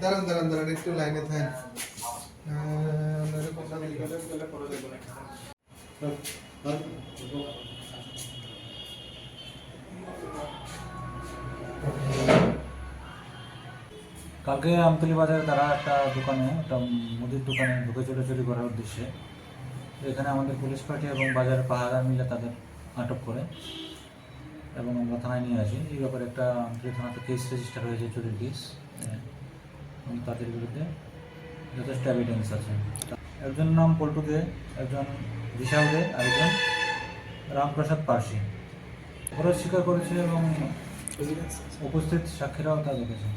দাঁড়ান দাঁড়ান দাঁড়ান একটু লাইনে থাকেন। কালকে আমতলী বাজারে তারা একটা মুদির দোকানে ঢুকে চুরি করার উদ্দেশ্যে এখানে আমাদের পুলিশ পার্টি এবং বাজারের পাহারা মিলে তাদের আটক করে এবং আমরা থানায় নিয়ে আসি। এই ব্যাপারে একটা আমতলী থানাতে কেস রেজিস্টার হয়েছে, চুরির কেস, এবং তাদের বিরুদ্ধে যথেষ্ট এভিডেন্স আছে। একজন নাম পল্টু দে, একজন বিশাল দে, আরেকজন রামপ্রসাদ পার্সি। ওরা স্বীকার করেছে এবং উপস্থিত সাক্ষীরাও তা দেখেছে।